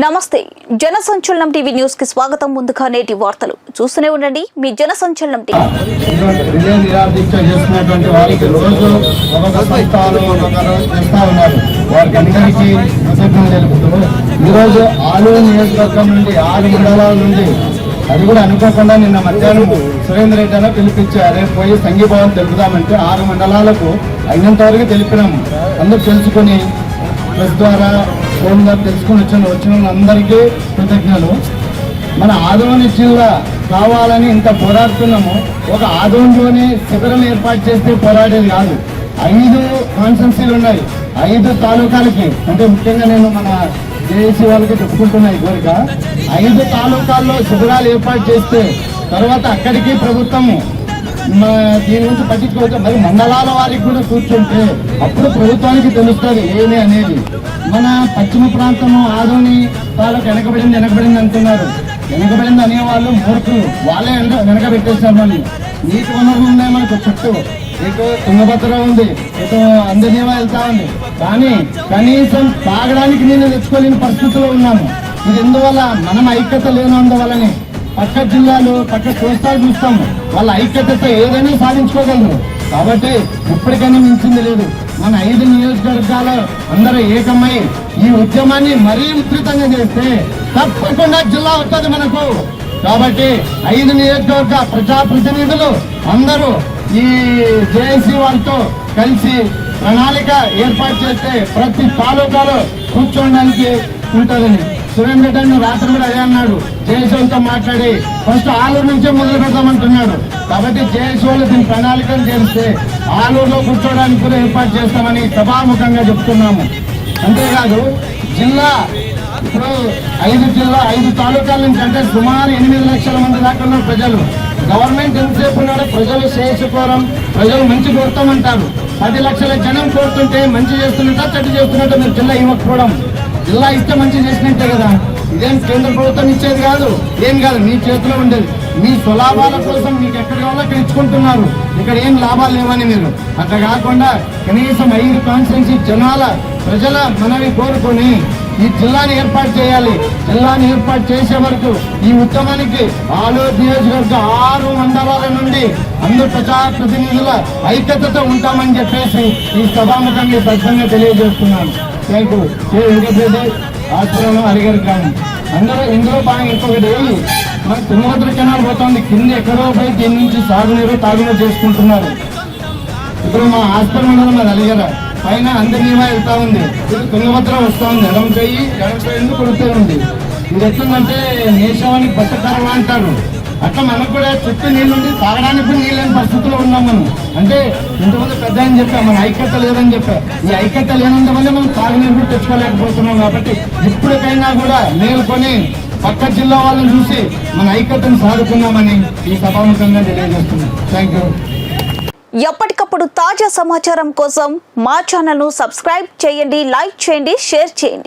నమస్తే జన సంచలనం టీవీ న్యూస్ కి స్వాగతం. ముందుగా నేటి వార్తలు చూస్తూనే ఉండండి. మీ జన సంచలనం టీవీ. ఈరోజు ఆలూరు నియోజకవర్గం నుండి 6 మండలాల నుండి అది కూడా అనుకోకుండా నిన్న మధ్యాహ్నం సురేంద్ర రెడ్డి అని పిలిపించారు. రేపు పోయి సంఘీభావం తెలుపుదామంటే 6 మండలాలకు అయినంత వరకు తెలిపినాము. అందరూ తెలుసుకొని ప్రెస్ ద్వారా ఫోన్ ద్వారా తెలుసుకొని వచ్చిన అందరికీ కృతజ్ఞతలు. మన ఆదోని జిల్లా కావాలని ఇంత పోరాడుతున్నాము. ఒక ఆదోనిలోనే శిబిరం ఏర్పాటు చేస్తే పోరాడేది కాదు. 5 కాన్స్టిట్యున్సీలు ఉన్నాయి. 5 తాలూకాలకి అంటే ముఖ్యంగా నేను మన జేఏసీ వాళ్ళకి చెప్పుకుంటున్నా ఈ కోరిక. 5 తాలూకాల్లో శిబిరాలు ఏర్పాటు చేస్తే తర్వాత అక్కడికి ప్రభుత్వము దీని గురించి పట్టించుకోవచ్చు. మరి మండలాల వారికి కూడా కూర్చుంటే అప్పుడు ప్రభుత్వానికి తెలుస్తుంది ఏమి అనేది. మన పశ్చిమ ప్రాంతము ఆదోని తాలూకు వెనకబడింది అంటున్నారు. వెనకబడింది అనేవాళ్ళు మూర్ఖులు. వాళ్ళే వెనకబెట్టేస్తారు. మళ్ళీ నీటి వనరులు ఉన్నాయి మనకు చుట్టూ. ఇటు తుంగభద్ర ఉంది, ఇటు అందజీవా వెళ్తా ఉంది. కానీ కనీసం తాగడానికి నీళ్ళు తెచ్చుకోలేని పరిస్థితుల్లో ఉన్నాము. ఇది ఎందువల్ల? మనం ఐక్యత లేనందువల్లనే. పక్క జిల్లాలు పక్క కోస్తాలు చూస్తాము. వాళ్ళ ఐక్యతతో ఏదైనా సాధించుకోగలరు. కాబట్టి ఇప్పటికైనా మించింది లేదు. మన 5 నియోజకవర్గాలు అందరూ ఏకమై ఈ ఉద్యమాన్ని మరీ విస్తృతంగా చేస్తే తప్పకుండా జిల్లా వస్తుంది మనకు. కాబట్టి 5 నియోజకవర్గ ప్రజాప్రతినిధులు అందరూ ఈ జేఏసీ వాళ్ళతో కలిసి ప్రణాళిక ఏర్పాటు చేస్తే ప్రతి తాలూకాలో కూర్చోడానికి ఉంటుందని. సురేంద్ర రెడ్డి రాత్రి కూడా అదే అన్నాడు. జేఏసీలతో మాట్లాడి ఫస్ట్ ఆలూరు నుంచే మొదలు పెడతామంటున్నాడు. కాబట్టి జేఏసీ వాళ్ళు దీని ప్రణాళికలు చేస్తే ఆలూరులో కూర్చోడానికి కూడా ఏర్పాటు చేస్తామని సభాముఖంగా చెప్తున్నాము. అంతేకాదు జిల్లా ఇప్పుడు 5 తాలూకాల నుంచి అంటే సుమారు 8 లక్షల మంది దాకా ఉన్నారు ప్రజలు. గవర్నమెంట్ ఎంతసేపు ఉన్నారో ప్రజలు శ్రేయస్సుకోవడం, ప్రజలు మంచి కోరుతామంటారు. 10 లక్షల జనం కోరుతుంటే మంచి చేస్తున్నట్ట చెడ్డ చేస్తున్నట్టు మీరు జిల్లా ఇవ్వకపోవడం. జిల్లా ఇస్తే మంచి చేసినట్టే కదా. ఇదేం కేంద్ర ప్రభుత్వం ఇచ్చేది కాదు, ఏం కాదు, మీ చేతిలో ఉండేది. మీ స్వలాభాల కోసం మీకు ఎక్కడ కావాలో అక్కడ ఇచ్చుకుంటున్నారు. ఇక్కడ ఏం లాభాలు లేవని మీరు అట్లా కాకుండా కనీసం 5 కాన్స్టిట్యున్సీ జనాల ప్రజల మనవి కోరుకొని ఈ జిల్లాని ఏర్పాటు చేయాలి. జిల్లాని ఏర్పాటు చేసే వరకు ఈ ఉద్యమానికి ఆలూరు నియోజకవర్గ 6 మండలాల నుండి అందరు ప్రజాప్రతినిధుల ఐక్యతతో ఉంటామని చెప్పేసి ఈ సభాముఖంగా స్పష్టంగా తెలియజేస్తున్నాను. Thank you. వెంకటరెడ్డి ఆశ్రమం అరిగారి గ్రామం అందరూ ఇందులో బాగా ఇంకొకటి మన తుంగభద్ర కెనాల్ పోతుంది. కింద ఎక్కడో పోయి దీని నుంచి సాగునీరు తాగునీరు చేసుకుంటున్నారు. ఇప్పుడు మా హాస్పిటల్ మండలం అది అలిగర పైన అందరినీవా వెళ్తా ఉంది. ఇది తుంగభద్ర వస్తూ ఉంది. ఎడమ చేయి కొడుతూ ఉంది. ఇది ఎట్లుందంటే నేషవానికి బట్టకరవా అంటారు. అట్లా మనకు కూడా చుట్టూ నీళ్ళుండి తాగడానికి కూడా నీళ్ళని పరిస్థితుల్లో ఉన్నాం మనం. అంటే ఇంతమంది పెద్ద అని చెప్పా మన ఐక్యత లేదని చెప్పా. ఈ ఐక్యత లేనందువల్ల మనం తాగునీరు కూడా తెచ్చుకోలేకపోతున్నాం. కాబట్టి ఇప్పటికైనా కూడా మేల్కొని పక్క జిల్లా వాళ్ళని చూసి మన ఐక్యతను సాధుకున్నామని ఈ సభాముఖంగా తెలియజేస్తున్నాం. Thank you. ఎప్పటికప్పుడు తాజా సమాచారం కోసం మా ఛానల్ను సబ్స్క్రైబ్ చేయండి, లైక్ చేయండి, షేర్ చేయండి.